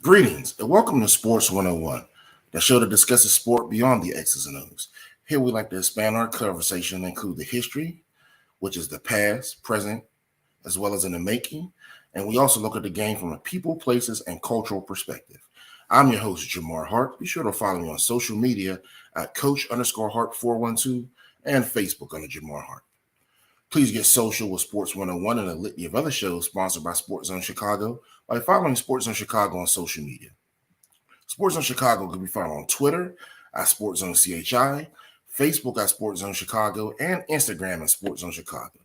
Greetings and welcome to Sports 101, the show that discusses sport beyond the X's and O's. Here we like to expand our conversation and include the history, which is the past, present, as well as in the making, and we also look at the game from a people, places, and cultural perspective. I'm your host, Jamar Harp. Be sure to follow me on social media at Coach_Harp412 and Facebook under Jamar Harp. Please get social with Sports 101 and a litany of other shows sponsored by SportsZone Chicago by following SportsZone Chicago on social media. SportsZone Chicago can be found on Twitter at SportsZone CHI, Facebook at SportsZone Chicago, and Instagram at SportsZone Chicago.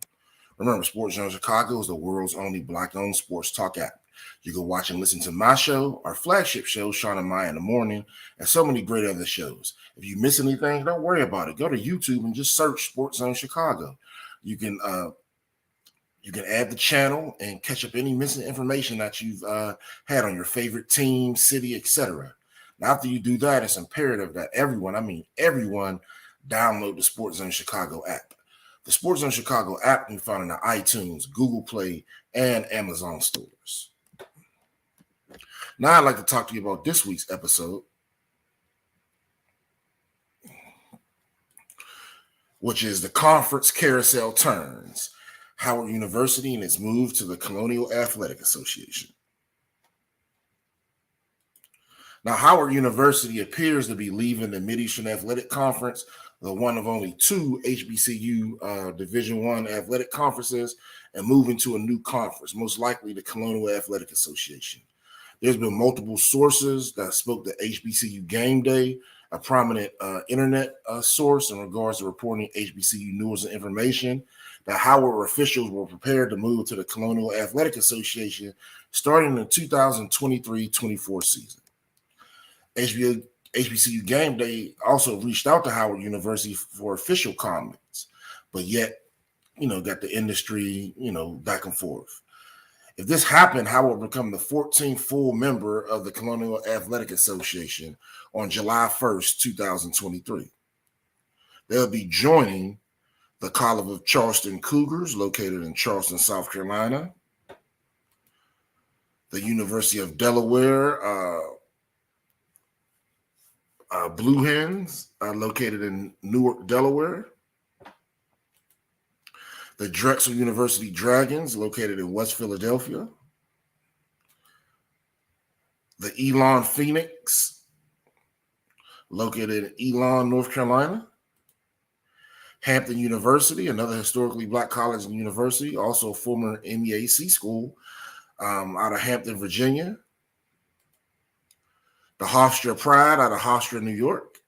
Remember, SportsZone Chicago is the world's only Black-owned sports talk app. You can watch and listen to my show, our flagship show, Sean and Maya in the Morning, and so many great other shows. If you miss anything, don't worry about it. Go to YouTube and just search SportsZone Chicago. You can add the channel and catch up any missing information that you've had on your favorite team, city, etc. Now, after you do that, it's imperative that everyone, download the SportsZone Chicago app. The SportsZone Chicago app can be found in the iTunes, Google Play, and Amazon stores. Now, I'd like to talk to you about this week's episode, which is the conference carousel turns, Howard University and its move to the Colonial Athletic Association. Now, Howard University appears to be leaving the Mid-Eastern Athletic Conference, the one of only two HBCU Division I athletic conferences, and moving to a new conference, most likely the Colonial Athletic Association. There's been multiple sources that spoke to HBCU Game Day, a prominent internet source in regards to reporting HBCU news and information, that Howard officials were prepared to move to the Colonial Athletic Association starting in the 2023-24 season. HBCU Game Day also reached out to Howard University for official comments, but yet, got the industry, back and forth. If this happened, Howard would become the 14th full member of the Colonial Athletic Association on July 1st, 2023. They'll be joining the College of Charleston Cougars, located in Charleston, South Carolina, the University of Delaware Blue Hens, located in Newark, Delaware, the Drexel University Dragons, located in West Philadelphia, the Elon Phoenix, located in Elon, North Carolina, Hampton University, another historically Black college and university, also a former MEAC school out of Hampton, Virginia, the Hofstra Pride out of Hofstra, New York,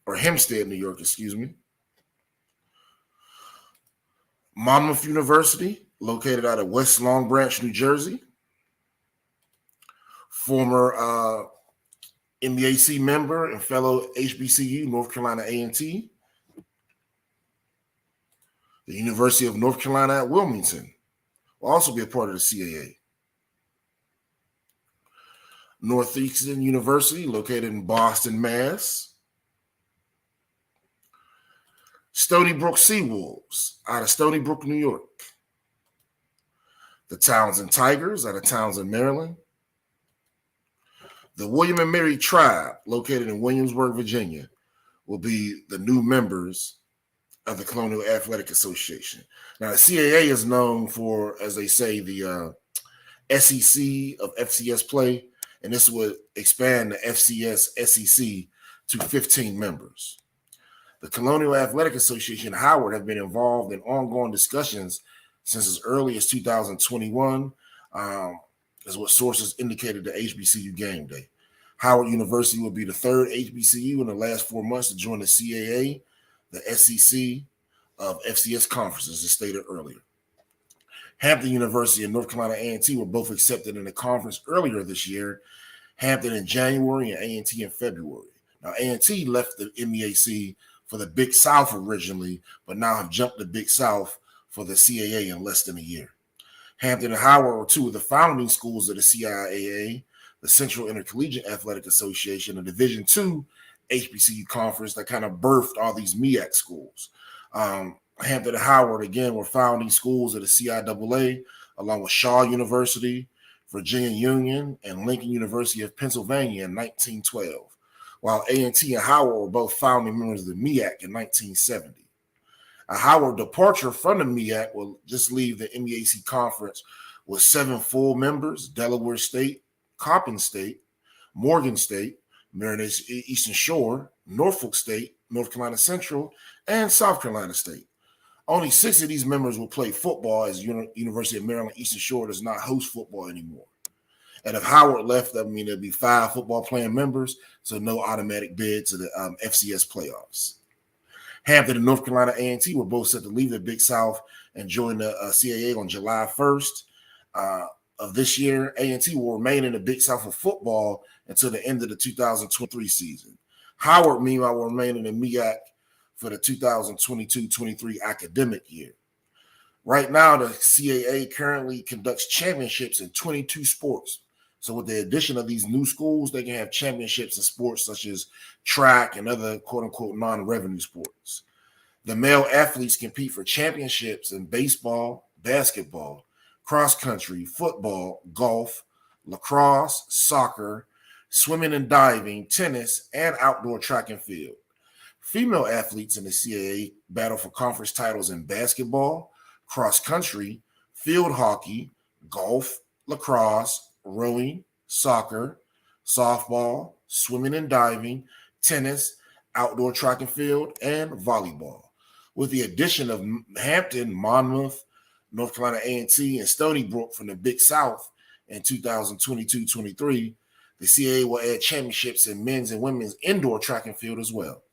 or Hempstead, New York, excuse me, Monmouth University, located out of West Long Branch, New Jersey, former MEAC member and fellow HBCU, North Carolina A&T, the University of North Carolina at Wilmington will also be a part of the CAA. Northeastern University, located in Boston, Mass. Stony Brook Seawolves out of Stony Brook, New York. The Townsend Tigers out of Townsend, Maryland. The William and Mary Tribe, located in Williamsburg, Virginia, will be the new members of the Colonial Athletic Association. Now, the CAA is known for, as they say, the SEC of FCS play, and this would expand the FCS SEC to 15 members. The Colonial Athletic Association and Howard have been involved in ongoing discussions since as early as 2021, is what sources indicated to HBCU Game Day. Howard University will be the third HBCU in the last 4 months to join the CAA, the SEC of FCS conferences, as stated earlier. Hampton University and North Carolina A&T were both accepted in the conference earlier this year, Hampton in January and A&T in February. Now, A&T left the MEAC for the Big South originally, but now have jumped the Big South for the CAA in less than a year. Hampton and Howard were two of the founding schools of the CIAA, the Central Intercollegiate Athletic Association, a Division II HBCU conference that kind of birthed all these MEAC schools. Hampton and Howard, again, were founding schools of the CIAA, along with Shaw University, Virginia Union, and Lincoln University of Pennsylvania in 1912, while A&T and Howard were both founding members of the MEAC in 1970. A Howard departure from the MEAC will just leave the MEAC conference with 7 full members: Delaware State, Coppin State, Morgan State, Maryland Eastern Shore, Norfolk State, North Carolina Central, and South Carolina State. Only 6 of these members will play football, as University of Maryland Eastern Shore does not host football anymore. And if Howard left, that would mean there'd be 5 football playing members, so no automatic bid to the FCS playoffs. Hampton and North Carolina A&T were both set to leave the Big South and join the CAA on July 1st of this year. A&T will remain in the Big South of football until the end of the 2023 season. Howard, meanwhile, will remain in the MEAC for the 2022-23 academic year. Right now, the CAA currently conducts championships in 22 sports. So with the addition of these new schools, they can have championships in sports such as track and other quote-unquote non-revenue sports. The male athletes compete for championships in baseball, basketball, cross-country, football, golf, lacrosse, soccer, swimming and diving, tennis, and outdoor track and field. Female athletes in the CAA battle for conference titles in basketball, cross-country, field hockey, golf, lacrosse, rowing, soccer, softball, swimming and diving, tennis, outdoor track and field, and volleyball. With the addition of Hampton, Monmouth, North Carolina A&T, and Stony Brook from the Big South in 2022-23, the CAA will add championships in men's and women's indoor track and field as well.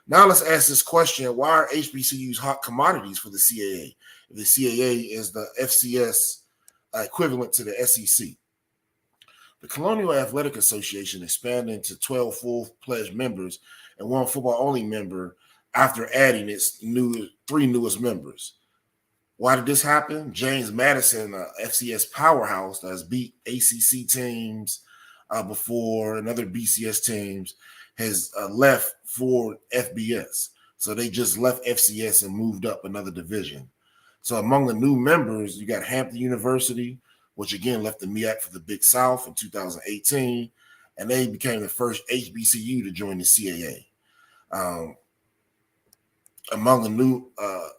Now let's ask this question: why are HBCUs hot commodities for the CAA? If the CAA is the FCS equivalent to the SEC. The Colonial Athletic Association expanded to 12 full-fledged members and 1 football-only member after adding its 3 newest members. Why did this happen? James Madison, FCS powerhouse that has beat ACC teams before and other BCS teams, has left for FBS. So they just left FCS and moved up another division. So among the new members, you got Hampton University, which again left the MEAC for the Big South in 2018, and they became the first HBCU to join the CAA. Among the new,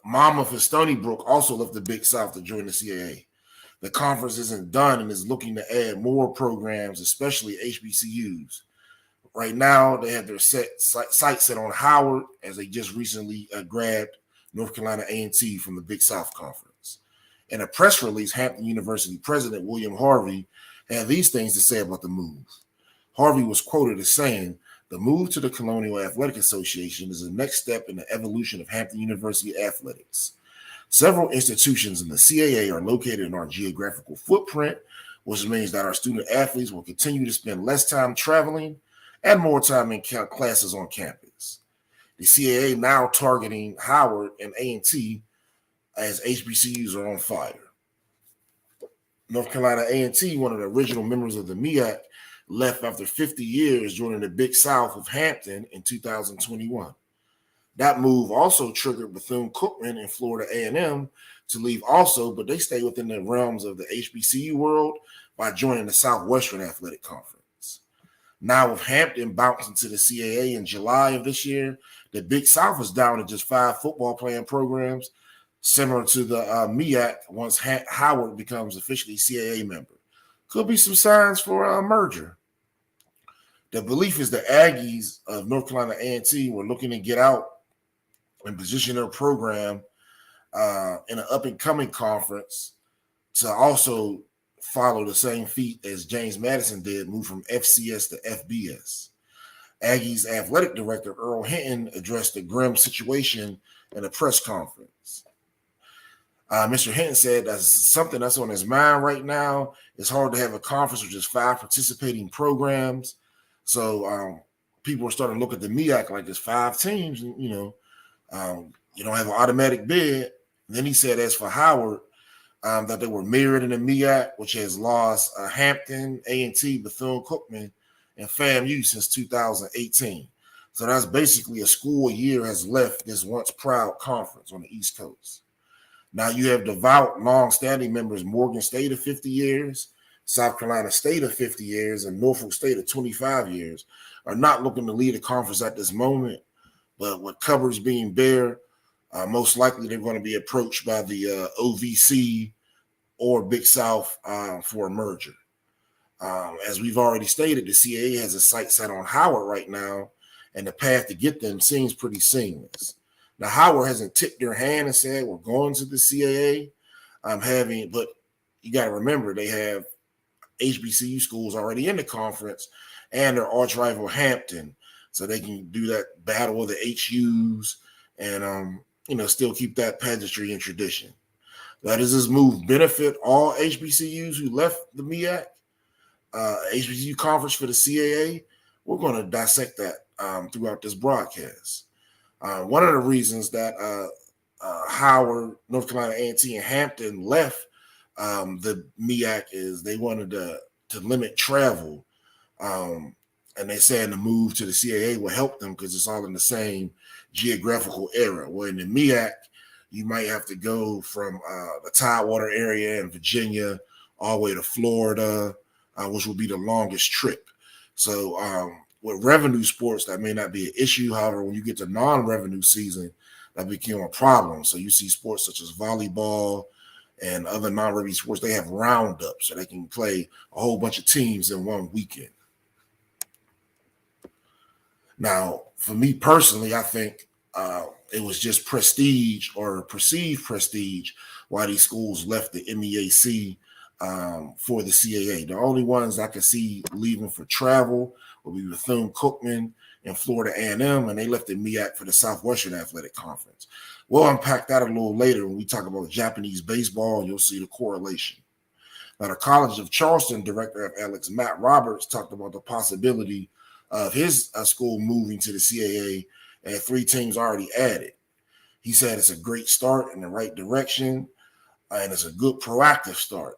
Monmouth and Stony Brook also left the Big South to join the CAA. The conference isn't done and is looking to add more programs, especially HBCUs. Right now, they have their sights set on Howard, as they just recently grabbed North Carolina A&T from the Big South Conference. In a press release, Hampton University President William Harvey had these things to say about the move. Harvey was quoted as saying, "The move to the Colonial Athletic Association is the next step in the evolution of Hampton University athletics. Several institutions in the CAA are located in our geographical footprint, which means that our student athletes will continue to spend less time traveling and more time in classes on campus. The CAA now targeting Howard and A&T as HBCUs are on fire." North Carolina A&T, one of the original members of the MEAC, left after 50 years, joining the Big South of Hampton in 2021. That move also triggered Bethune-Cookman and Florida A&M to leave also, but they stay within the realms of the HBCU world by joining the Southwestern Athletic Conference. Now with Hampton bouncing to the CAA in July of this year, the Big South is down to just 5 football playing programs, similar to the MEAC once Howard becomes officially CAA member. Could be some signs for a merger. The belief is the Aggies of North Carolina A&T were looking to get out and position their program in an up-and-coming conference to also follow the same feat as James Madison did, move from FCS to FBS. Aggies athletic director Earl Hinton addressed the grim situation in a press conference. Mr. Hinton said that's something that's on his mind right now. It's hard to have a conference with just 5 participating programs. So people are starting to look at the MEAC like there's 5 teams, and, you don't have an automatic bid. And then he said, as for Howard, that they were mirrored in the MEAC, which has lost Hampton, A&T, Bethune-Cookman, and FAMU since 2018. So that's basically a school year has left this once proud conference on the East Coast. Now you have devout, long-standing members, Morgan State of 50 years, South Carolina State of 50 years and Norfolk State of 25 years are not looking to lead a conference at this moment. But with cupboards being bare, most likely they're going to be approached by the OVC or Big South for a merger. As we've already stated, the CAA has a sight set on Howard right now, and the path to get them seems pretty seamless. Now, Howard hasn't tipped their hand and said, we're going to the CAA. But you got to remember, they have HBCU schools already in the conference and their arch rival Hampton. So they can do that battle of the HUs and, still keep that pageantry and tradition. Now, does this move benefit all HBCUs who left the MEAC? HBCU conference for the CAA? We're going to dissect that throughout this broadcast. One of the reasons that Howard, North Carolina A&T, and Hampton left the MEAC is they wanted to limit travel. And they said the move to the CAA will help them because it's all in the same geographical area. Where in the MEAC, you might have to go from the Tidewater area in Virginia all the way to Florida, which will be the longest trip. So with revenue sports, that may not be an issue. However, when you get to non-revenue season, that became a problem. So you see sports such as volleyball and other non-revenue sports, they have roundups, so they can play a whole bunch of teams in one weekend. Now, for me personally, I think it was just prestige or perceived prestige why these schools left the MEAC for the CAA. The only ones I could see leaving for travel would be Bethune-Cookman and Florida A&M, and they left the MEAC for the Southwestern Athletic Conference. We'll unpack that a little later when we talk about Japanese baseball, and you'll see the correlation. Now, the College of Charleston Director of Athletics, Matt Roberts, talked about the possibility of his school moving to the CAA, and 3 teams already added. He said it's a great start in the right direction, and it's a good proactive start.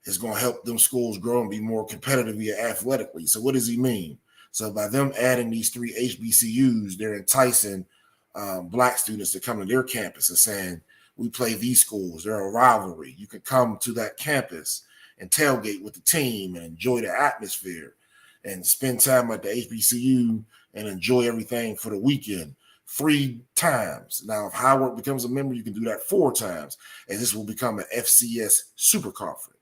It's going to help them schools grow and be more competitive athletically. So what does he mean? So by them adding these 3 HBCUs, they're enticing Black students to come to their campus and saying, we play these schools. They're a rivalry. You can come to that campus and tailgate with the team and enjoy the atmosphere and spend time at the HBCU and enjoy everything for the weekend 3 times. Now, if Howard becomes a member, you can do that 4 times, and this will become an FCS super conference.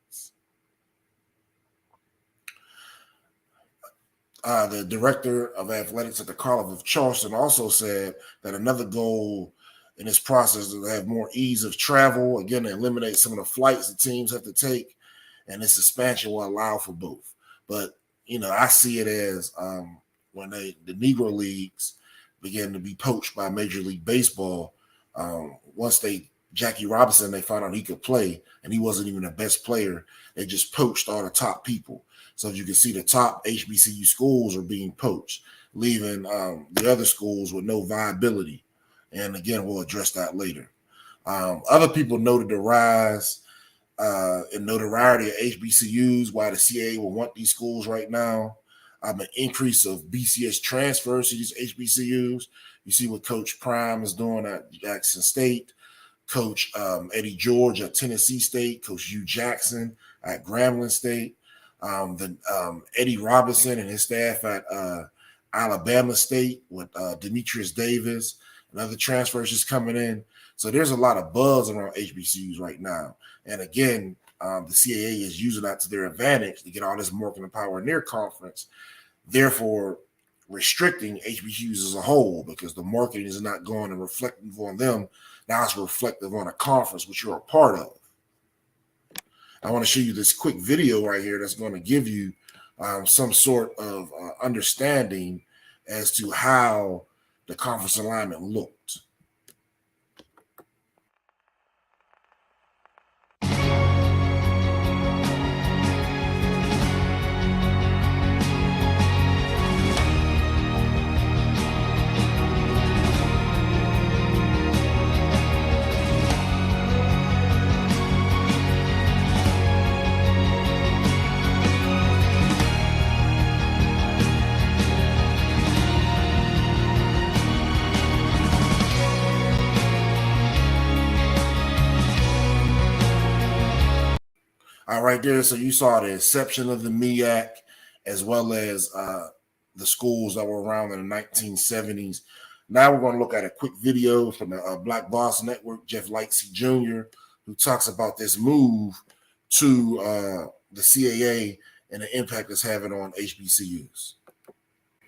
The director of athletics at the College of Charleston also said that another goal in this process is to have more ease of travel, again, to eliminate some of the flights the teams have to take, and this expansion will allow for both. But I see it as when the Negro Leagues began to be poached by Major League Baseball. Once Jackie Robinson, they found out he could play, and he wasn't even the best player. They just poached all the top people. So as you can see, the top HBCU schools are being poached, leaving the other schools with no viability. And again, we'll address that later. Other people noted the rise in notoriety of HBCUs, why the CAA will want these schools right now. An increase of BCS transfers to these HBCUs. You see what Coach Prime is doing at Jackson State, Coach Eddie George at Tennessee State, Coach Hugh Jackson at Grambling State, Eddie Robinson and his staff at Alabama State with Demetrius Davis and other transfers just coming in. So there's a lot of buzz around HBCUs right now. And again, the CAA is using that to their advantage to get all this marketing power in their conference, therefore restricting HBCUs as a whole because the marketing is not going and reflective on them. Now it's reflective on a conference which you're a part of. I want to show you this quick video right here that's going to give you some sort of understanding as to how the conference alignment looked. right there. So you saw the inception of the MEAC as well as the schools that were around in the 1970s. Now we're going to look at a quick video from the Black Boss Network, Jeff Lightsey Jr., who talks about this move to the CAA and the impact it's having on HBCUs.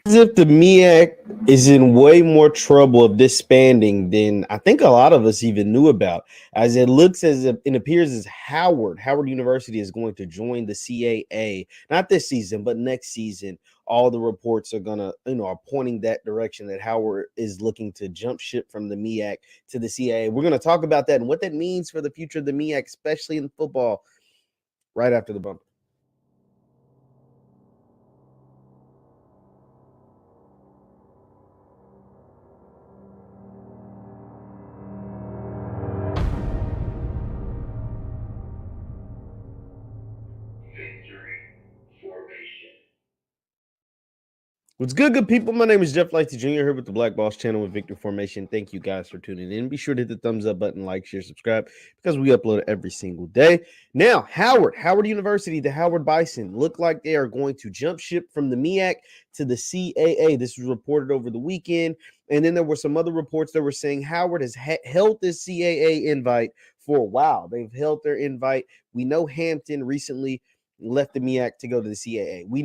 As if the MEAC is in way more trouble of disbanding than I think a lot of us even knew about, as it looks as if it appears as Howard University is going to join the CAA, not this season, but next season. All the reports are gonna, are pointing that direction, that Howard is looking to jump ship from the MEAC to the CAA. We're gonna talk about that and what that means for the future of the MEAC, especially in football, right after the bumper. What's good people? My name is Jeff Lightsey Jr. here with the Black Boss channel with Victory Formation. Thank you guys for tuning in. Be sure to hit the thumbs up button, like, share, subscribe, because we upload every single day. Now, Howard University, the Howard Bison, look like they are going to jump ship from the MEAC to the CAA. This was reported over the weekend. And then there were some other reports that were saying Howard has held this CAA invite for a while. They've held their invite. We know Hampton recently left the MEAC to go to the CAA. We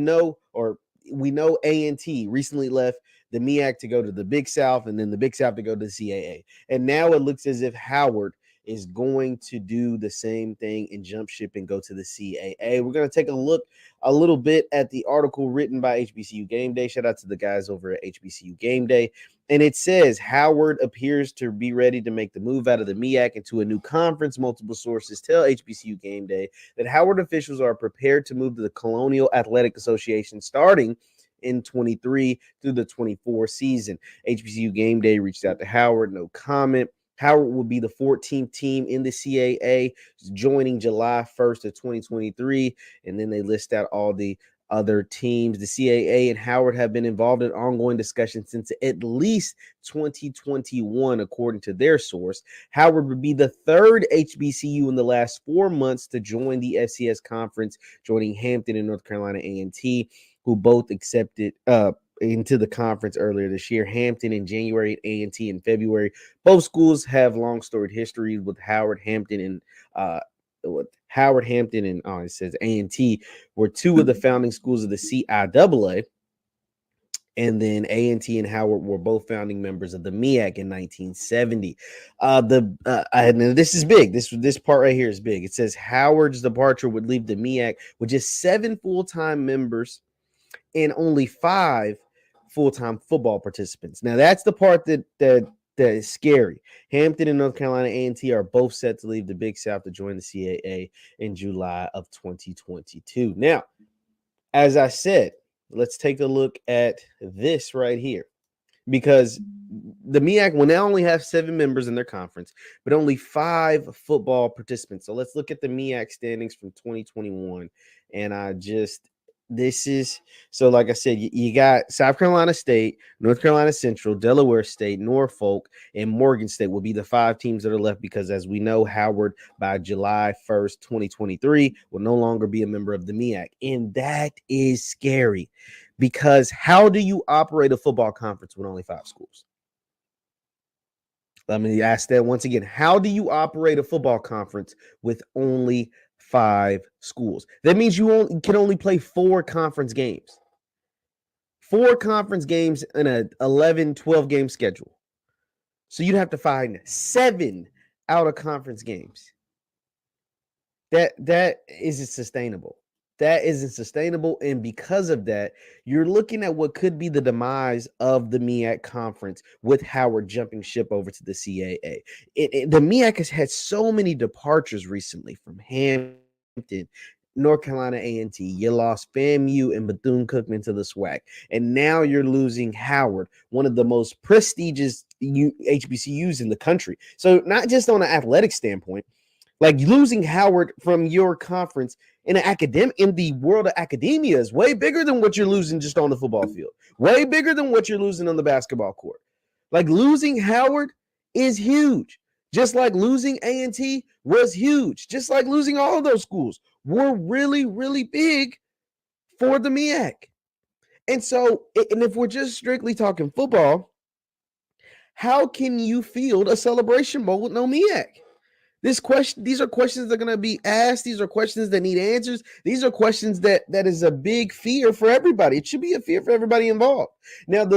know A&T recently left the MEAC to go to the Big South, and then the Big South to go to the CAA. And now it looks as if Howard is going to do the same thing and jump ship and go to the CAA. We're going to take a look a little bit at the article written by HBCU Game Day. Shout out to the guys over at HBCU Game Day. And it says Howard appears to be ready to make the move out of the MEAC into a new conference. Multiple sources tell HBCU Game Day that Howard officials are prepared to move to the Colonial Athletic Association starting in 23 through the 24 season. HBCU Game Day reached out to Howard, no comment. Howard will be the 14th team in the CAA, joining July 1st of 2023, and then they list out all the other teams. The CAA and Howard have been involved in ongoing discussions since at least 2021, according to their source. Howard would be the third HBCU in the last 4 months to join the FCS conference, joining Hampton and North Carolina A&T, who both accepted into the conference earlier this year. Hampton in January and A&T in February. Both schools have long storied histories with Howard, Hampton, and it says A&T were two of the founding schools of the CIAA. And then A&T and Howard were both founding members of the MEAC in 1970. And this is big. This part right here is big. It says Howard's departure would leave the MEAC with just 7 full-time members and only 5 full-time football participants. Now, that's the part that is scary. Hampton and North Carolina A&T are both set to leave the Big South to join the CAA in July of 2022. Now, as I said, let's take a look at this right here, because the MEAC will now only have 7 members in their conference, but only 5 football participants. So let's look at the MEAC standings from 2021. And like I said, you got South Carolina State, North Carolina Central, Delaware State, Norfolk, and Morgan State will be the 5 teams that are left, because as we know, Howard by July 1st, 2023 will no longer be a member of the MEAC. And that is scary, because how do you operate a football conference with only 5 schools? Let me ask that once again. How do you operate a football conference with only 5 schools? That means you can only play 4 conference games. 4 conference games in a 11, 12 game schedule. So you'd have to find 7 out of conference games. That isn't sustainable. That isn't sustainable. And because of that, you're looking at what could be the demise of the MEAC conference with Howard jumping ship over to the CAA. The MEAC has had so many departures recently from Hampton, North Carolina A&T. You lost FAMU and Bethune-Cookman to the SWAC. And now you're losing Howard, one of the most prestigious HBCUs in the country. So not just on an athletic standpoint, like losing Howard from your conference in the world of academia is way bigger than what you're losing just on the football field. Way bigger than what you're losing on the basketball court. Like losing Howard is huge. Just like losing A&T was huge. Just like losing all of those schools were really, really big for the MEAC. And so, and if we're just strictly talking football, how can you field a Celebration Bowl with no MEAC? These are questions that are going to be asked. These are questions that need answers. These are questions that is a big fear for everybody. It should be a fear for everybody involved. Now,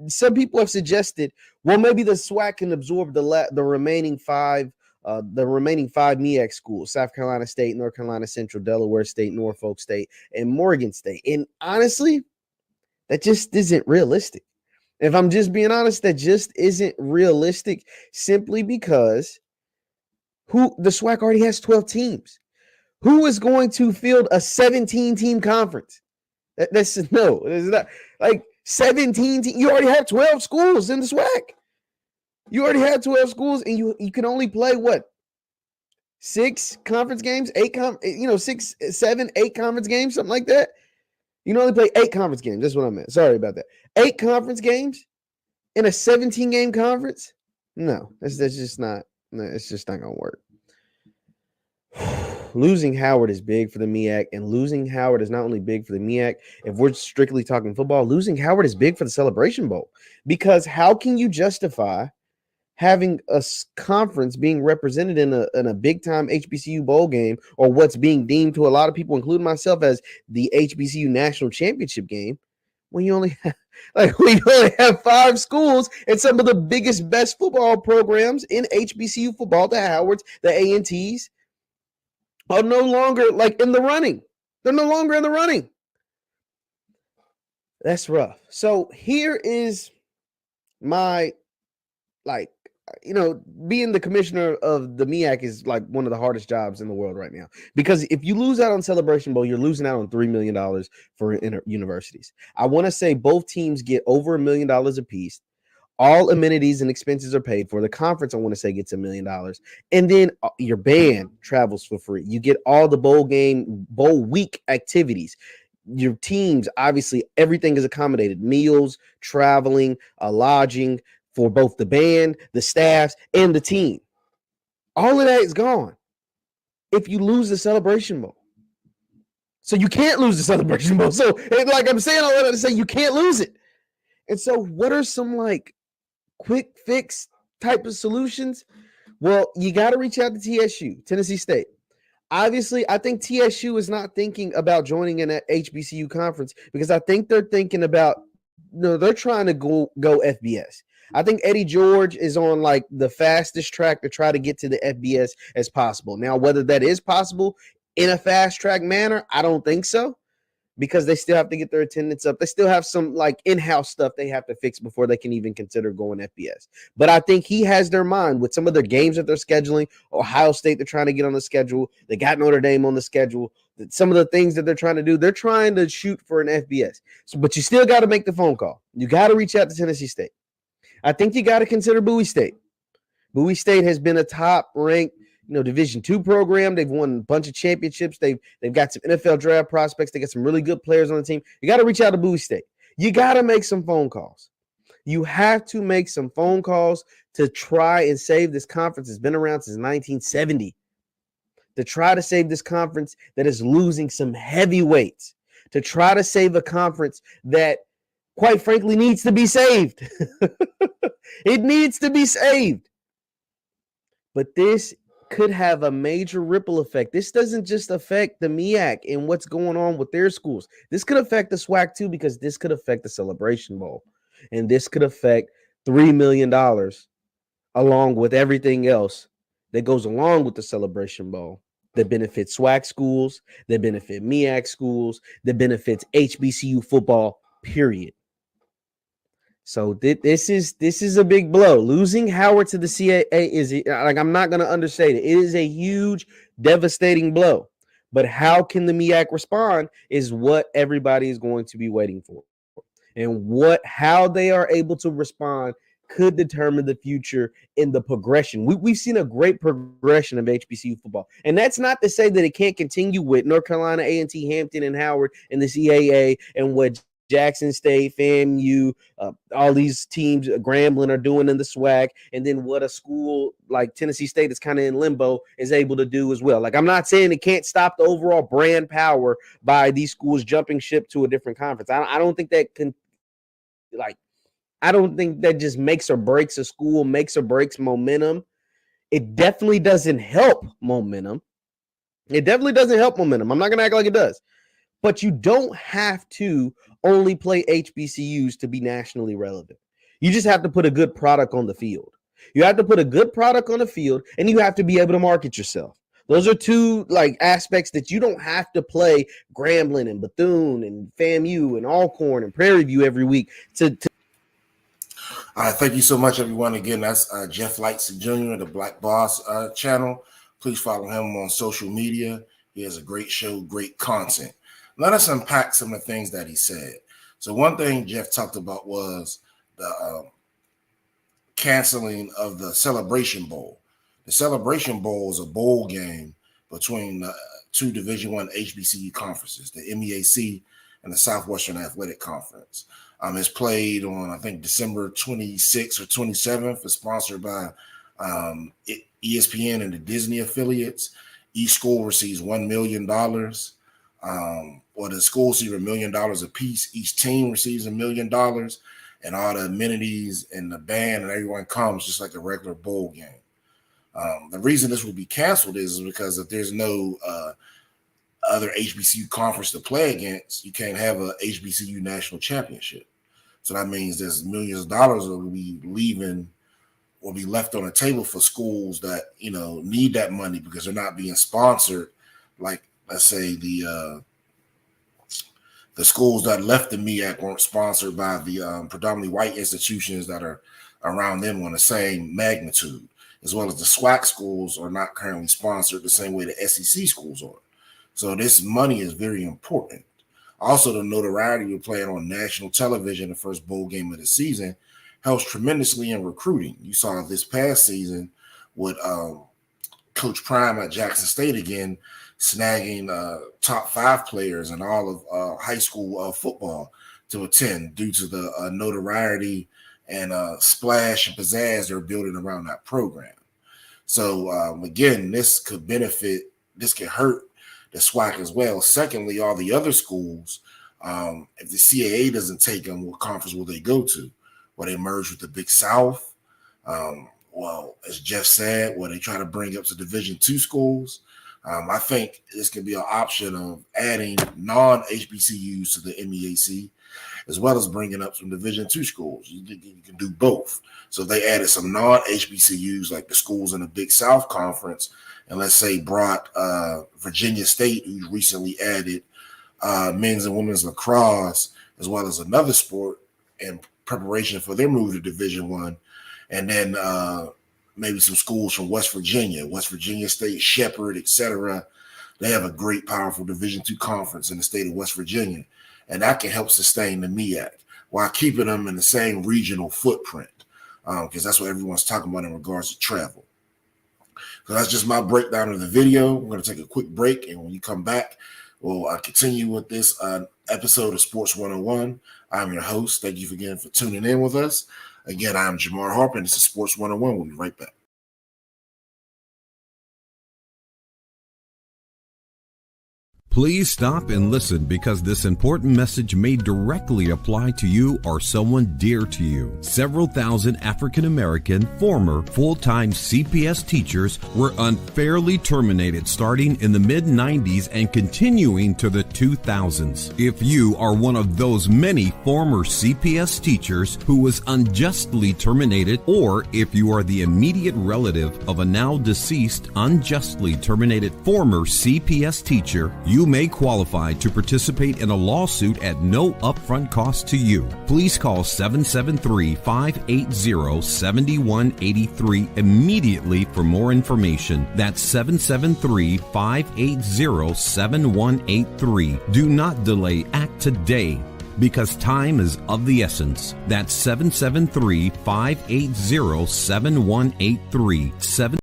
some people have suggested, well, maybe the SWAC can absorb the remaining five MEAC schools: South Carolina State, North Carolina Central, Delaware State, Norfolk State, and Morgan State. And honestly, that just isn't realistic. If I'm just being honest, that just isn't realistic, simply because the SWAC already has 12 teams. Who is going to field a 17-team conference? That's no, it's not like 17 teams. You already have 12 schools in the SWAC. You already have 12 schools, and you can only play what? 6 conference games, 6, 7, 8 conference games, something like that. You can only play 8 conference games. That's what I meant. Sorry about that. 8 conference games in a 17-game conference? No, that's just not. No, it's just not going to work. Losing Howard is big for the MEAC, and losing Howard is not only big for the MEAC. If we're strictly talking football, losing Howard is big for the Celebration Bowl, because how can you justify having a conference being represented in a big-time HBCU bowl game, or what's being deemed to a lot of people, including myself, as the HBCU National Championship game, when you only have 5 schools and some of the biggest, best football programs in HBCU football, the Howards, the A&Ts, are no longer in the running. They're no longer in the running. That's rough. So here is my, being the commissioner of the MEAC is one of the hardest jobs in the world right now, because if you lose out on Celebration Bowl, you're losing out on $3 million for universities. I want to say both teams get over $1 million apiece. All amenities and expenses are paid for. The conference, I want to say, gets $1 million. And then your band travels for free. You get all the bowl week activities. Your teams, obviously, everything is accommodated. Meals, traveling, lodging for both the band, the staffs, and the team. All of that is gone if you lose the Celebration Bowl. So you can't lose the Celebration Bowl. So I'm saying all that to say you can't lose it. And so what are some quick fix type of solutions? Well, you got to reach out to TSU, Tennessee State. Obviously, I think TSU is not thinking about joining an HBCU conference, because I think they're thinking about, they're trying to go FBS. I think Eddie George is on the fastest track to try to get to the FBS as possible. Now, whether that is possible in a fast track manner, I don't think so, because they still have to get their attendance up. They still have some in-house stuff they have to fix before they can even consider going FBS. But I think he has their mind with some of their games that they're scheduling. Ohio State, they're trying to get on the schedule. They got Notre Dame on the schedule. Some of the things that they're trying to do, they're trying to shoot for an FBS. But you still got to make the phone call. You got to reach out to Tennessee State. I think you got to consider Bowie State. Bowie State has been a top-ranked Division II program. They've won a bunch of championships. They've got some NFL draft prospects. They got some really good players on the team. You got to reach out to Bowie State. You got to make some phone calls. You have to make some phone calls to try and save this conference. It's been around since 1970. To try to save this conference that is losing some heavyweights. To try to save a conference that, quite frankly, needs to be saved. It needs to be saved. But this could have a major ripple effect. This doesn't just affect the MEAC and what's going on with their schools. This could affect the SWAC too, because this could affect the Celebration Bowl. And this could affect $3 million along with everything else that goes along with the Celebration Bowl, that benefits SWAC schools, that benefit MEAC schools, that benefits HBCU football, period. So this is a big blow. Losing Howard to the CAA is, I'm not going to understate it. It is a huge, devastating blow. But how can the MEAC respond is what everybody is going to be waiting for. And how they are able to respond could determine the future in the progression. We've seen a great progression of HBCU football. And that's not to say that it can't continue with North Carolina, A&T, Hampton, and Howard in the CAA, and what Jackson State, FAMU, all these teams, Grambling are doing in the SWAC, and then what a school like Tennessee State is kind of in limbo is able to do as well. Like, I'm not saying it can't stop the overall brand power by these schools jumping ship to a different conference. I don't think that can, like, I don't think that just makes or breaks a school, makes or breaks momentum. It definitely doesn't help momentum. I'm not going to act like it does. But you don't have to only play HBCUs to be nationally relevant. You just have to put a good product on the field. You have to put a good product on the field, and you have to be able to market yourself. Those are two aspects that you don't have to play Grambling and Bethune and FAMU and Alcorn and Prairie View every week to. All right, thank you so much, everyone. Again, that's Jeff Lightsey Jr., the Black Boss channel. Please follow him on social media. He has a great show, great content. Let us unpack some of the things that he said. So one thing Jeff talked about was the canceling of the Celebration Bowl. The Celebration Bowl is a bowl game between two Division I HBCU conferences, the MEAC and the Southwestern Athletic Conference. It's played on, I think, December 26th or 27th. It's sponsored by ESPN and the Disney affiliates. Each school receives $1 million. Or the schools receive $1 million apiece. Each team receives $1 million, and all the amenities and the band and everyone comes just like a regular bowl game. The reason this will be canceled is because if there's no other HBCU conference to play against, you can't have a HBCU national championship. So that means there's millions of dollars will be left on the table for schools that need that money because they're not being sponsored. Like, let's say the schools that left the MEAC weren't sponsored by the predominantly white institutions that are around them on the same magnitude, as well as the SWAC schools are not currently sponsored the same way the SEC schools are. So this money is very important. Also, the notoriety of playing on national television, the first bowl game of the season, helps tremendously in recruiting. You saw this past season with Coach Prime at Jackson State again, snagging top 5 players in all of high school football to attend due to the notoriety and splash and pizzazz they're building around that program. So again, this could hurt the SWAC as well. Secondly, all the other schools, if the CAA doesn't take them, what conference will they go to? Will they merge with the Big South? Well, as Jeff said, will they try to bring up to Division II schools? I think this could be an option of adding non-HBCUs to the MEAC, as well as bringing up some Division II schools. You can do both. So if they added some non-HBCUs, like the schools in the Big South Conference, and let's say brought Virginia State, who recently added men's and women's lacrosse, as well as another sport in preparation for their move to Division I, and then maybe some schools from West Virginia State, Shepherd, etc. They have a great, powerful Division II conference in the state of West Virginia, and that can help sustain the MEAC while keeping them in the same regional footprint, because that's what everyone's talking about in regards to travel. So that's just my breakdown of the video. We're going to take a quick break, and when you come back, we'll continue with this episode of Sports 101. I'm your host. Thank you again for tuning in with us. Again, I'm Jamar Harp, and this is Sports 101. We'll be right back. Please stop and listen, because this important message may directly apply to you or someone dear to you. Several thousand African American former full-time CPS teachers were unfairly terminated starting in the mid-90s and continuing to the 2000s. If you are one of those many former CPS teachers who was unjustly terminated, or if you are the immediate relative of a now deceased unjustly terminated former CPS teacher, you may qualify to participate in a lawsuit at no upfront cost to you. Please call 773-580-7183 immediately for more information. That's 773-580-7183. Do not delay. Act today, because time is of the essence. That's 773-580-7183.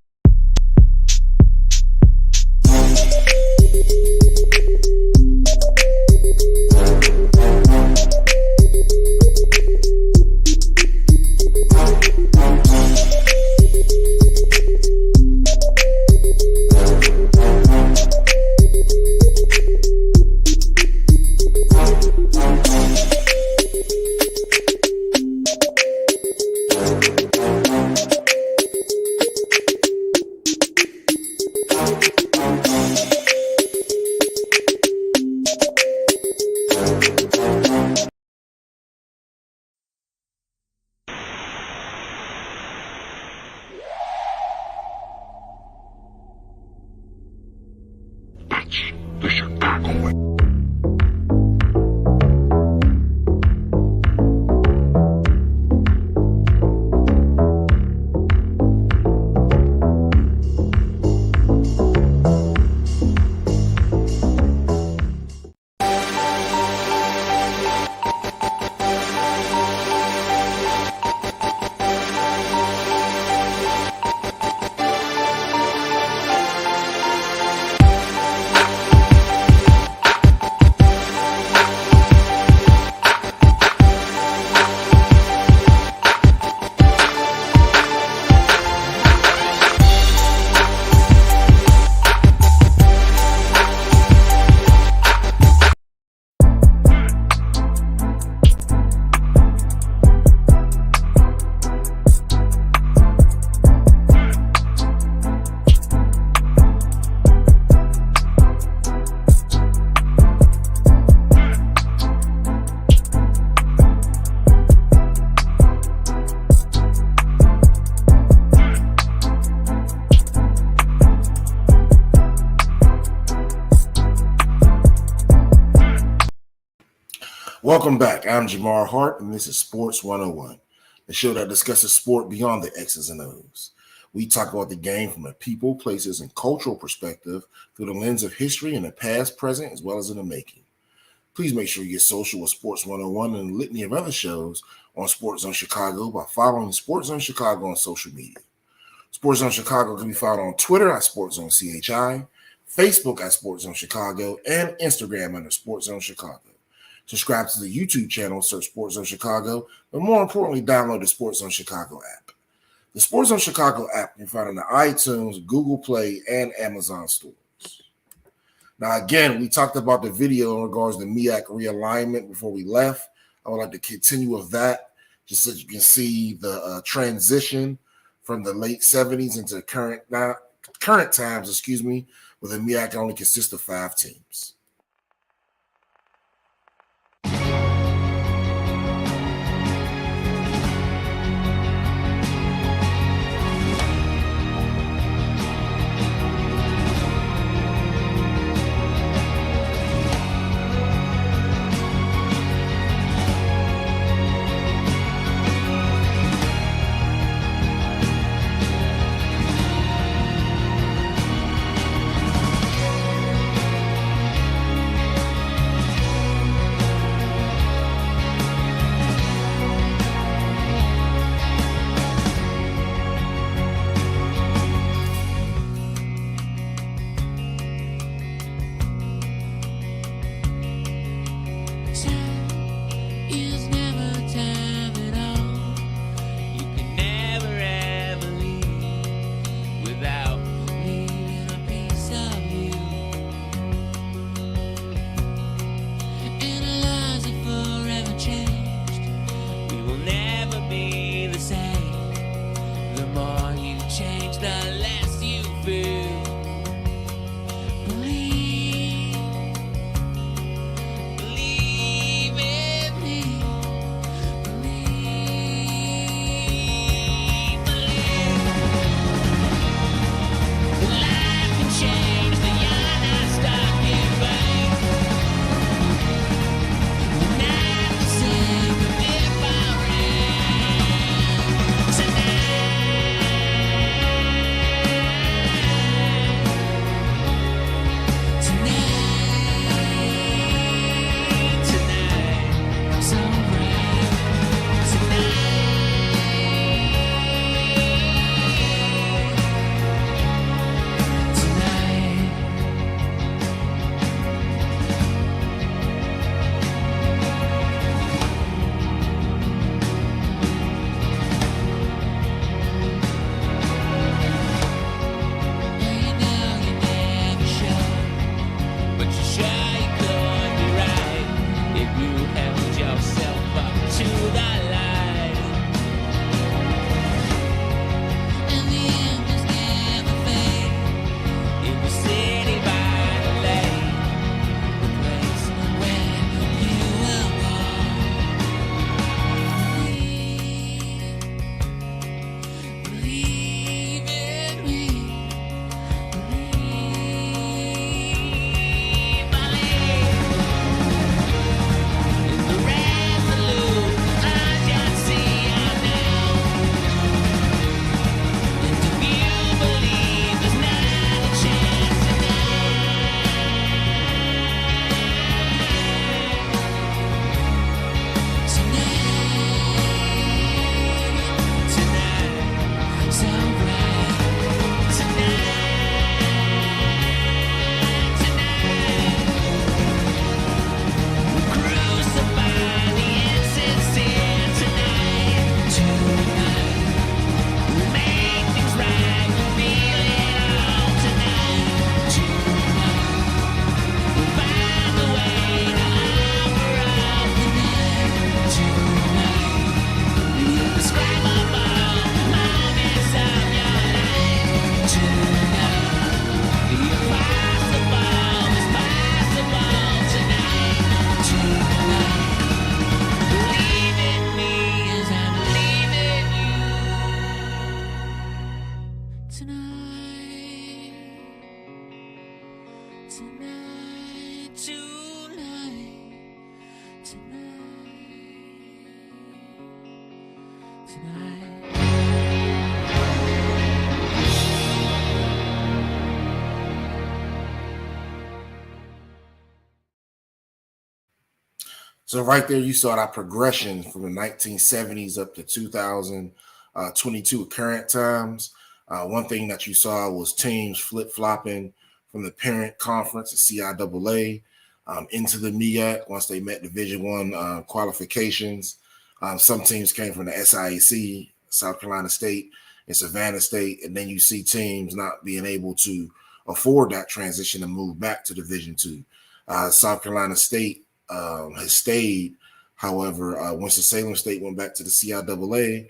The Chicago way. Welcome back. I'm Jamar Harp, and this is Sports 101, the show that discusses sport beyond the X's and O's. We talk about the game from a people, places, and cultural perspective through the lens of history in the past, present, as well as in the making. Please make sure you get social with Sports 101 and a litany of other shows on SportsZone Chicago by following SportsZone Chicago on social media. SportsZone Chicago can be found on Twitter at SportsZone CHI, Facebook at SportsZone Chicago, and Instagram under SportsZone Chicago. Subscribe to the YouTube channel, search SportsZone Chicago, but more importantly, download the SportsZone Chicago app. The SportsZone Chicago app can be found on the iTunes, Google Play, and Amazon stores. Now, again, we talked about the video in regards to MEAC realignment before we left. I would like to continue with that, just so you can see the transition from the late 70s into current times, where the MEAC only consists of 5 teams. So right there, you saw that progression from the 1970s up to 2022 current times. One thing that you saw was teams flip-flopping from the parent conference, the CIAA, into the MEAC once they met Division I qualifications. Some teams came from the SIAC, South Carolina State and Savannah State, and then you see teams not being able to afford that transition and move back to Division II. South Carolina State has stayed. However, Winston-Salem State went back to the CIAA,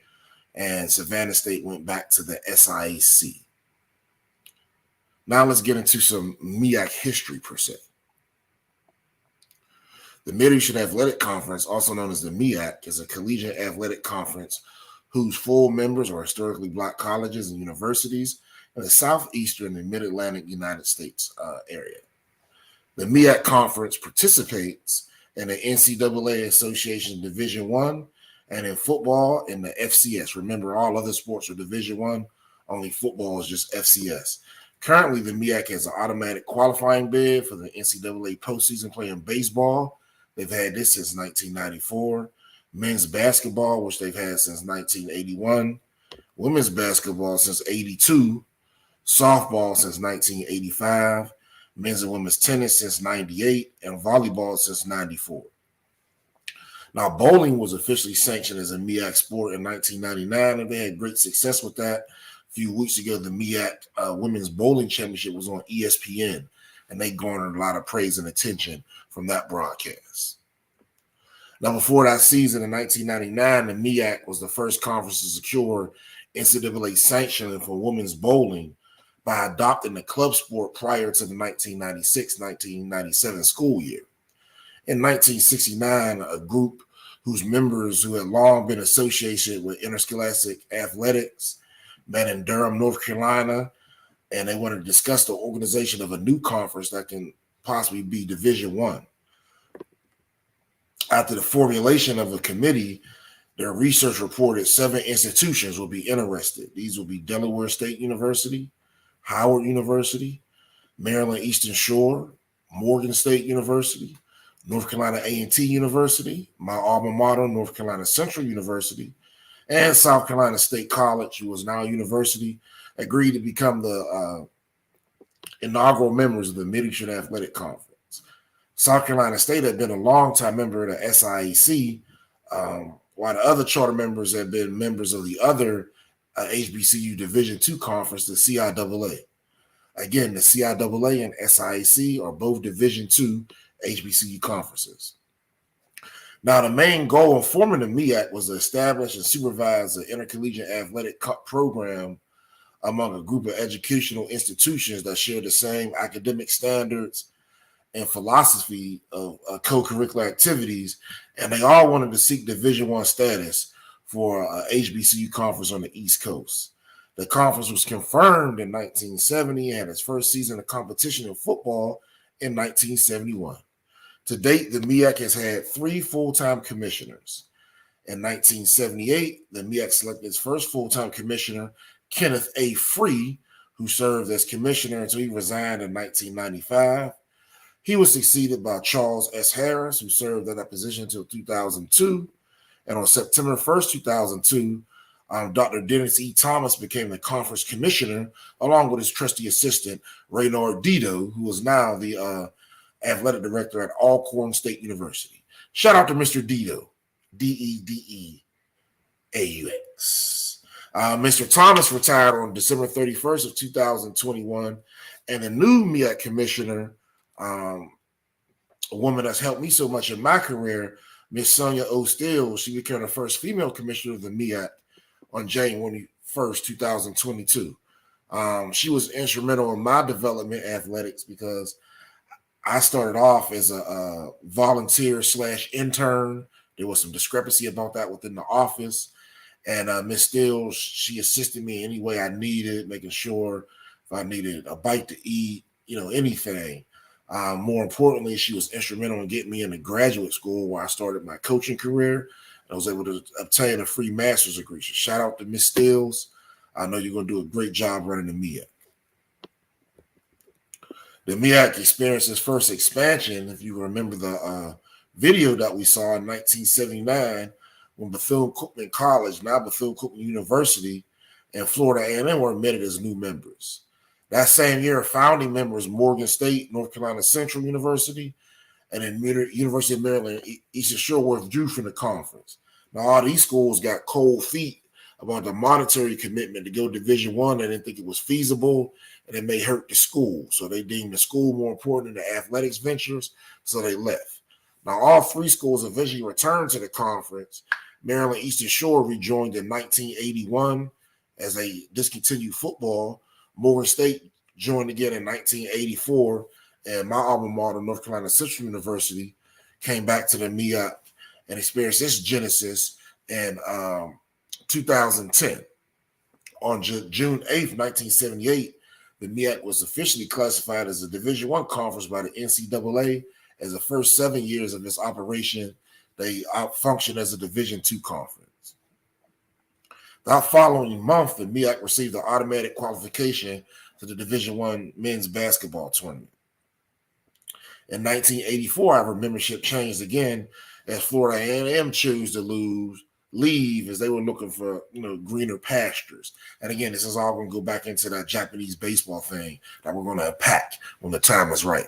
and Savannah State went back to the SIAC. Now let's get into some MEAC history per se. The Mid-Eastern Athletic Conference, also known as the MEAC, is a collegiate athletic conference whose full members are historically Black colleges and universities in the southeastern and mid-Atlantic United States area. The MEAC conference participates in the NCAA Association Division I, and in football in the FCS. Remember, all other sports are Division I, only football is just FCS. Currently, the MEAC has an automatic qualifying bid for the NCAA postseason playing baseball. They've had this since 1994. Men's basketball, which they've had since 1981. Women's basketball since 82. Softball since 1985. Men's and women's tennis since 98. And volleyball since 94. Now, bowling was officially sanctioned as a MEAC sport in 1999, and they had great success with that. A few weeks ago, the MEAC Women's Bowling Championship was on ESPN, and they garnered a lot of praise and attention from that broadcast. Now, before that season in 1999, the MEAC was the first conference to secure NCAA sanctioning for women's bowling by adopting the club sport prior to the 1996-1997 school year. In 1969, a group whose members who had long been associated with interscholastic athletics met in Durham, North Carolina, and they wanted to discuss the organization of a new conference that can possibly be Division I. After the formulation of a committee, their research reported 7 institutions will be interested. These will be Delaware State University, Howard University, Maryland Eastern Shore, Morgan State University, North Carolina A&T University, my alma mater, North Carolina Central University, and South Carolina State College, who is now a university, agreed to become the inaugural members of the Mid-Eastern Athletic Conference. South Carolina State had been a longtime member of the SIAC, while the other charter members had been members of the other HBCU Division II conference, the CIAA. Again, the CIAA and SIAC are both Division II HBCU conferences. Now, the main goal in forming the MEAC was to establish and supervise an intercollegiate athletic program among a group of educational institutions that share the same academic standards and philosophy of co-curricular activities, and they all wanted to seek Division I status for HBCU conference on the East Coast. The conference was confirmed in 1970 and had its first season of competition in football in 1971. To date, the MEAC has had 3 full-time commissioners. In 1978, the MEAC selected its first full-time commissioner, Kenneth A. Free, who served as commissioner until he resigned in 1995. He was succeeded by Charles S. Harris, who served in that position until 2002. And on September 1st, 2002, Dr. Dennis E. Thomas became the conference commissioner, along with his trusty assistant, Raynard Dido, who is now the athletic director at Alcorn State University. Shout out to Mr. Dido, D-E-D-E-A-U-X. Mr. Thomas retired on December 31st of 2021, and the new MEAC commissioner, a woman that's helped me so much in my career, Miss Sonia O. Steele, she became the first female commissioner of the MEAC on January 1st, 2022. She was instrumental in my development in athletics because I started off as a volunteer/intern. There was some discrepancy about that within the office. And Miss Steele, she assisted me any way I needed, making sure if I needed a bite to eat, anything. More importantly, she was instrumental in getting me into graduate school where I started my coaching career. I was able to obtain a free master's degree. So shout out to Miss Stills. I know you're going to do a great job running the MEAC. The MEAC experienced its first expansion, if you remember the video that we saw in 1979 when Bethune-Cookman College, now Bethune-Cookman University, and Florida A&M were admitted as new members. That same year, founding members Morgan State, North Carolina Central University, and then University of Maryland, Eastern Shore withdrew from the conference. Now, all these schools got cold feet about the monetary commitment to go Division I. They didn't think it was feasible, and it may hurt the school. So they deemed the school more important than the athletics ventures, so they left. Now, all three schools eventually returned to the conference. Maryland Eastern Shore rejoined in 1981 as they discontinued football. Morgan State joined again in 1984, and my alma mater, North Carolina Central University, came back to the MEAC and experienced its genesis in 2010. On June 8th, 1978, the MEAC was officially classified as a Division I conference by the NCAA. As the first 7 years of its operation, they functioned as a Division II conference. That following month, the MEAC received an automatic qualification to the Division I men's basketball tournament. In 1984, however, membership changed again as Florida A&M chose to leave as they were looking for greener pastures. And again, this is all going to go back into that Japanese baseball thing that we're going to unpack when the time is right.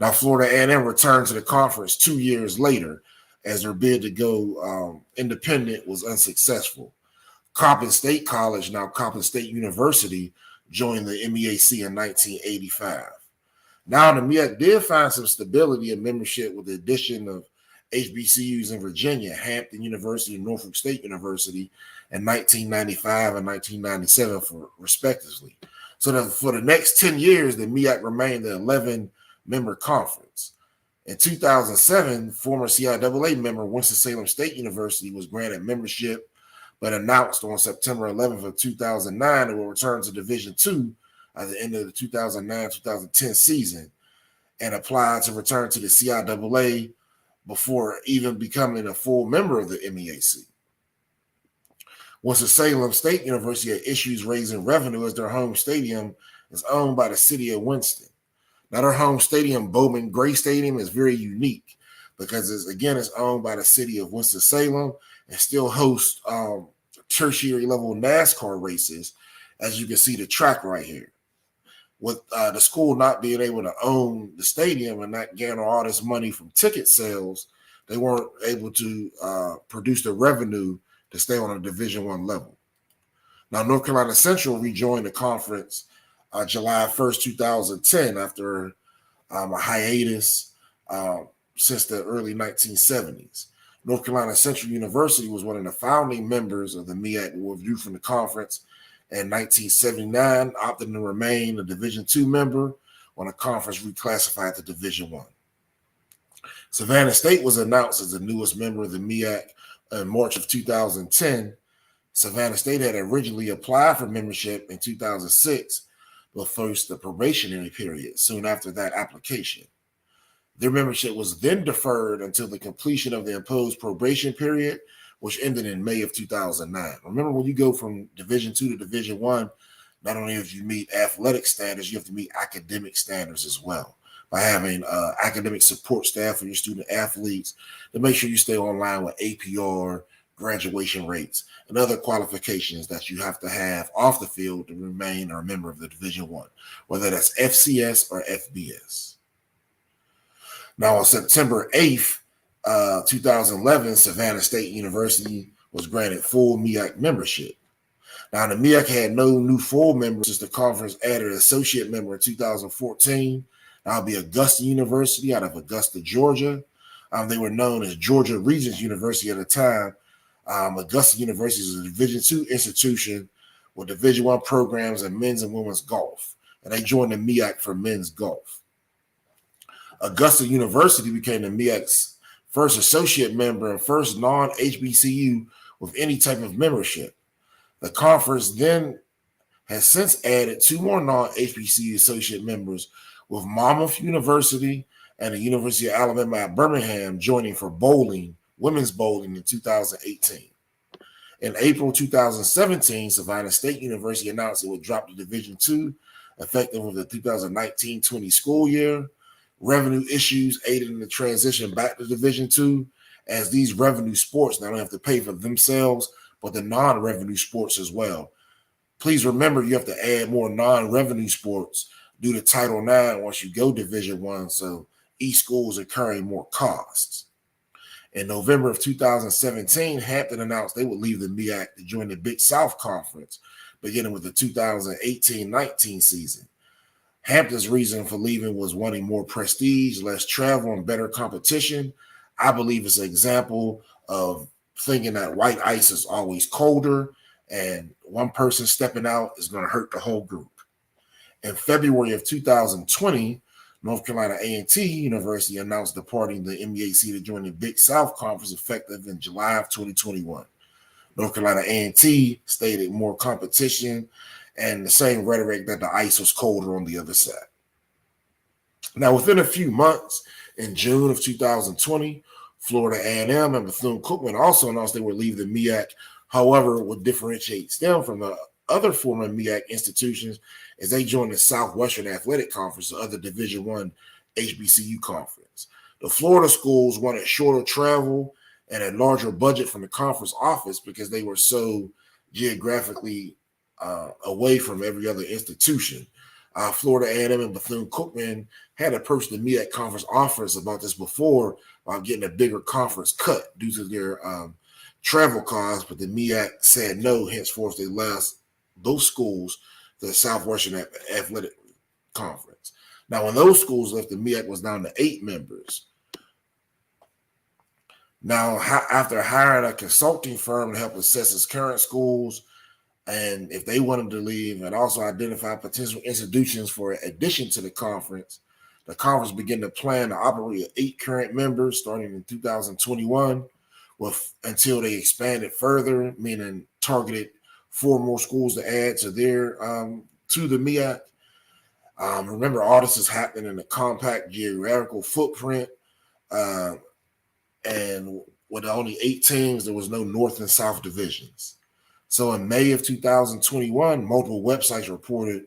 Now, Florida A&M returned to the conference 2 years later as their bid to go independent was unsuccessful. Coppin State College, now Coppin State University, joined the MEAC in 1985. Now, the MEAC did find some stability in membership with the addition of HBCUs in Virginia, Hampton University and Norfolk State University in 1995 and 1997, respectively. So for the next 10 years, the MEAC remained the 11-member conference. In 2007, former CIAA member Winston-Salem State University was granted membership, but announced on September 11th of 2009 it will return to Division II at the end of the 2009-2010 season and applied to return to the CIAA before even becoming a full member of the MEAC. Winston-Salem State University had issues raising revenue as their home stadium is owned by the city of Winston. Now, their home stadium, Bowman Gray Stadium, is very unique because it's owned by the city of Winston-Salem and still hosts tertiary level NASCAR races, as you can see the track right here. With the school not being able to own the stadium and not garner all this money from ticket sales, they weren't able to produce the revenue to stay on a Division I level. Now, North Carolina Central rejoined the conference July 1st, 2010, after a hiatus since the early 1970s. North Carolina Central University was one of the founding members of the MEAC, who withdrew from the conference in 1979, opting to remain a Division II member when the conference reclassified to Division I. Savannah State was announced as the newest member of the MEAC in March of 2010. Savannah State had originally applied for membership in 2006, but faced the probationary period soon after that application. Their membership was then deferred until the completion of the imposed probation period, which ended in May of 2009. Remember, when you go from Division II to Division I, not only have you meet athletic standards, you have to meet academic standards as well by having academic support staff for your student athletes to make sure you stay online with APR, graduation rates, and other qualifications that you have to have off the field to remain a member of the Division I, whether that's FCS or FBS. Now, on September 8th, 2011, Savannah State University was granted full MEAC membership. Now, the MEAC had no new full members since the conference added an associate member in 2014. That'll be Augusta University out of Augusta, Georgia. They were known as Georgia Regents University at the time. Augusta University is a Division II institution with Division I programs in men's and women's golf, and they joined the MEAC for men's golf. Augusta University became the MEAC's first associate member and first non-HBCU with any type of membership. The conference then has since added two more non-HBCU associate members with Monmouth University and the University of Alabama at Birmingham joining for bowling, women's bowling in 2018. In April 2017, Savannah State University announced it would drop to Division II effective with the 2019-20 school year. Revenue issues aided in the transition back to Division II, as these revenue sports not only have to pay for themselves, but the non-revenue sports as well. Please remember you have to add more non-revenue sports due to Title IX once you go Division I, so each school is incurring more costs. In November of 2017, Hampton announced they would leave the MEAC to join the Big South Conference, beginning with the 2018-19 season. Hampton's reason for leaving was wanting more prestige, less travel, and better competition. I believe it's an example of thinking that white ice is always colder, and one person stepping out is going to hurt the whole group. In February of 2020, North Carolina A&T University announced departing the MEAC to join the Big South Conference effective in July of 2021. North Carolina A&T stated more competition and the same rhetoric that the ice was colder on the other side. Now, within a few months, in June of 2020, Florida A&M and Bethune-Cookman also announced they would leave the MEAC. However, what differentiates them from the other former MEAC institutions is they joined the Southwestern Athletic Conference, the other Division I HBCU conference. The Florida schools wanted shorter travel and a larger budget from the conference office because they were so geographically away from every other institution. Florida A&M and Bethune-Cookman had approached the MEAC conference office about this before while getting a bigger conference cut due to their travel costs, but the MEAC said no, henceforth they lost those schools to the Southwestern Athletic Conference. Now, when those schools left, the MEAC was down to 8 members. Now, after hiring a consulting firm to help assess its current schools and if they wanted to leave and also identify potential institutions for addition to the conference began to plan to operate with 8 current members starting in 2021 until they expanded further, meaning targeted 4 more schools to add to their to the MEAC. Remember, all this is happening in a compact geographical footprint, and with only 8 teams, there was no North and South divisions. So in May of 2021, multiple websites reported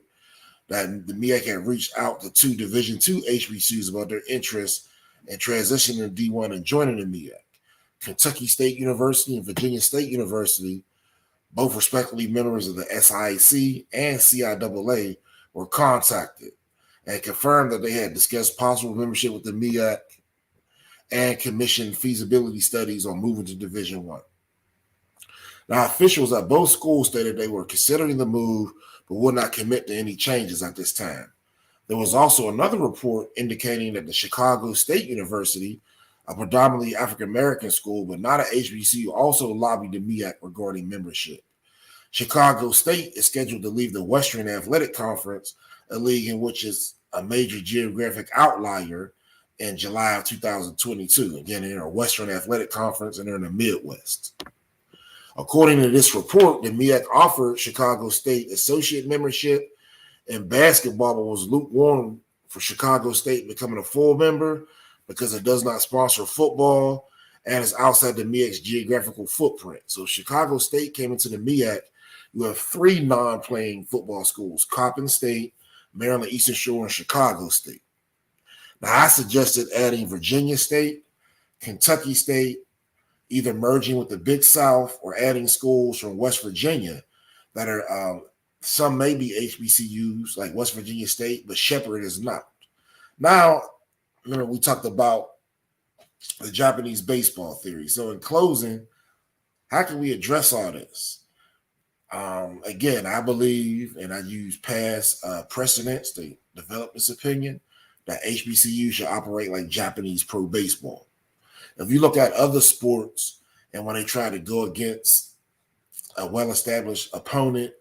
that the MEAC had reached out to 2 Division II HBCUs about their interest in transitioning to D1 and joining the MEAC. Kentucky State University and Virginia State University, both respectively members of the SIAC and CIAA, were contacted and confirmed that they had discussed possible membership with the MEAC and commissioned feasibility studies on moving to Division I. Now, officials at both schools stated they were considering the move but would not commit to any changes at this time. There was also another report indicating that the Chicago State University, a predominantly African-American school but not an HBCU, also lobbied the MEAC regarding membership. Chicago State is scheduled to leave the Western Athletic Conference, a league in which is a major geographic outlier, in July of 2022. Again, they're in a Western Athletic Conference and they're in the Midwest. According to this report, the MEAC offered Chicago State associate membership in basketball, but was lukewarm for Chicago State becoming a full member because it does not sponsor football and is outside the MEAC's geographical footprint. So Chicago State came into the MEAC. You have 3 non-playing football schools: Coppin State, Maryland Eastern Shore, and Chicago State. Now, I suggested adding Virginia State, Kentucky State, either merging with the Big South or adding schools from West Virginia that are some may be HBCUs like West Virginia State, but Shepherd is not. Now, remember we talked about the Japanese baseball theory. So in closing, how can we address all this? Again, I believe, and I use past precedents to develop this opinion, that HBCU should operate like Japanese pro baseball. If you look at other sports and when they try to go against a well-established opponent,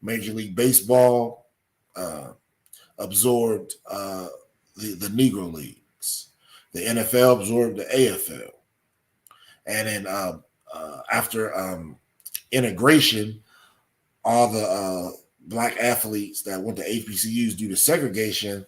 Major League Baseball absorbed the Negro Leagues. The NFL absorbed the AFL. And then after integration, all the black athletes that went to HBCUs due to segregation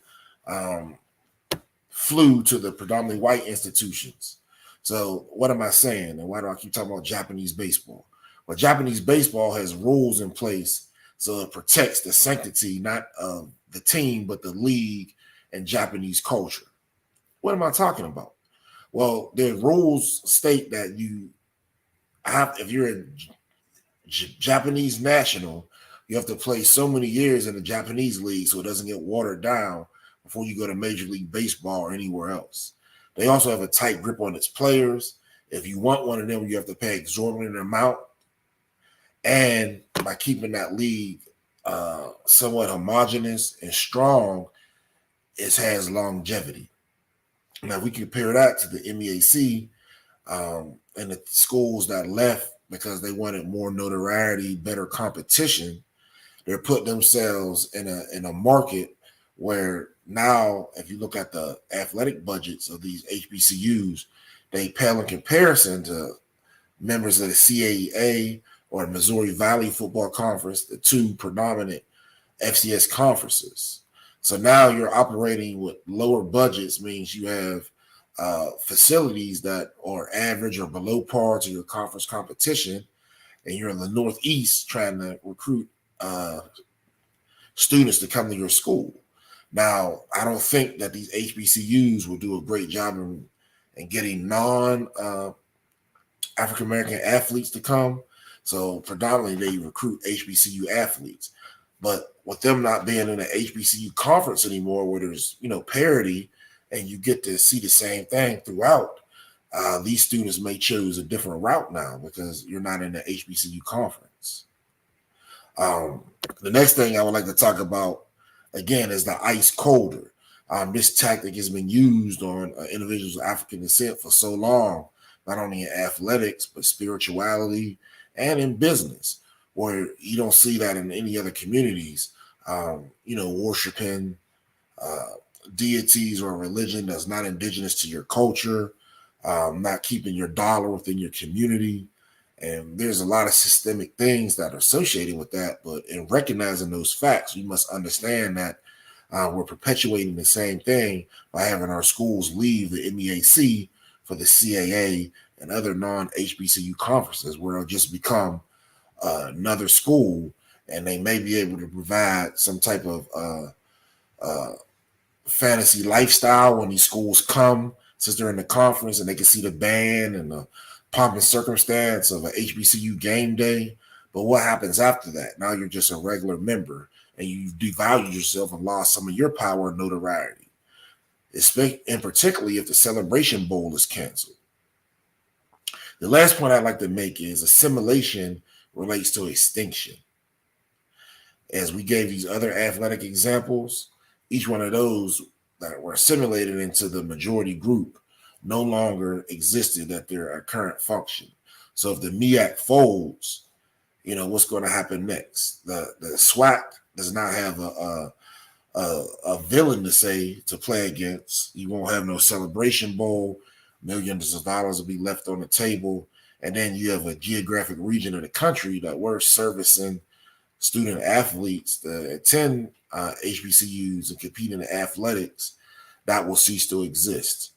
flew to the predominantly white institutions. So what am I saying? And why do I keep talking about Japanese baseball? Well, Japanese baseball has rules in place so it protects the sanctity, not of the team, but the league and Japanese culture. What am I talking about? Well, the rules state that you have, if you're a Japanese national, you have to play so many years in the Japanese league so it doesn't get watered down before you go to Major League Baseball or anywhere else. They also have a tight grip on its players. If you want one of them, you have to pay exorbitant amount. And by keeping that league somewhat homogenous and strong, it has longevity. Now, we compare that to the MEAC and the schools that left because they wanted more notoriety, better competition. They're putting themselves in a market where now, if you look at the athletic budgets of these HBCUs, they pale in comparison to members of the CAA or Missouri Valley Football Conference, the two predominant FCS conferences. So now you're operating with lower budgets, means you have facilities that are average or below par to your conference competition, and you're in the Northeast trying to recruit students to come to your school. Now, I don't think that these HBCUs will do a great job in getting non-African-American athletes to come. So predominantly they recruit HBCU athletes. But with them not being in the HBCU conference anymore where there's, parity and you get to see the same thing throughout, these students may choose a different route now because you're not in the HBCU conference. The next thing I would like to talk about, again, is the ice colder. This tactic has been used on individuals of African descent for so long, not only in athletics, but spirituality and in business, where you don't see that in any other communities, worshiping deities or religion that's not indigenous to your culture, not keeping your dollar within your community. And there's a lot of systemic things that are associated with that. But in recognizing those facts, we must understand that we're perpetuating the same thing by having our schools leave the MEAC for the CAA and other non-HBCU conferences, where it'll just become another school, and they may be able to provide some type of fantasy lifestyle when these schools come, since they're in the conference and they can see the band and the pomp and circumstance of an HBCU game day. But what happens after that? Now you're just a regular member and you devalued yourself and lost some of your power and notoriety, and particularly if the Celebration Bowl is canceled. The last point I'd like to make is assimilation relates to extinction. As we gave these other athletic examples, each one of those that were assimilated into the majority group no longer existed at their current function. So if the MEAC folds, what's going to happen next? The SWAC does not have a villain to play against. You won't have no Celebration Bowl. Millions of dollars will be left on the table. And then you have a geographic region of the country that we're servicing student athletes that attend HBCUs and compete in athletics that will cease to exist.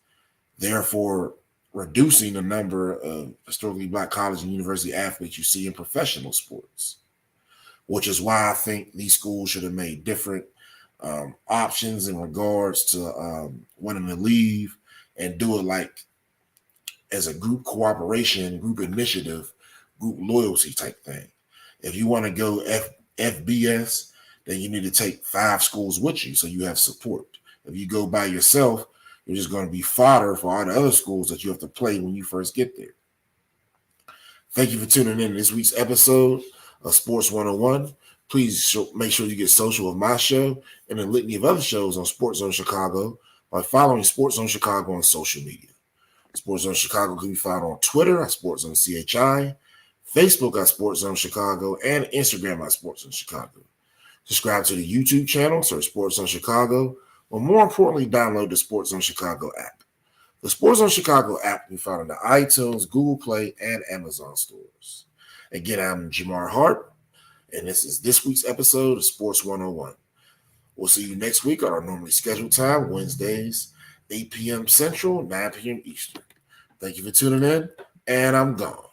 Therefore, reducing the number of historically Black college and university athletes you see in professional sports, which is why I think these schools should have made different options in regards to wanting to leave and do it like as a group cooperation, group initiative, group loyalty type thing. If you want to go FBS, then you need to take 5 schools with you so you have support. If you go by yourself, you're just going to be fodder for all the other schools that you have to play when you first get there. Thank you for tuning in to this week's episode of Sports 101. Please make sure you get social with my show and a litany of other shows on SportsZone Chicago by following SportsZone Chicago on social media. SportsZone Chicago can be found on Twitter at SportsZone CHI, Facebook at SportsZone Chicago, and Instagram at SportsZone Chicago. Subscribe to the YouTube channel, search SportsZone Chicago, or more importantly, download the SportsZone Chicago app. The SportsZone Chicago app can be found in the iTunes, Google Play, and Amazon stores. Again, I'm Jamar Harp, and this is this week's episode of Sports 101. We'll see you next week on our normally scheduled time, Wednesdays, 8 p.m. Central, 9 p.m. Eastern. Thank you for tuning in, and I'm gone.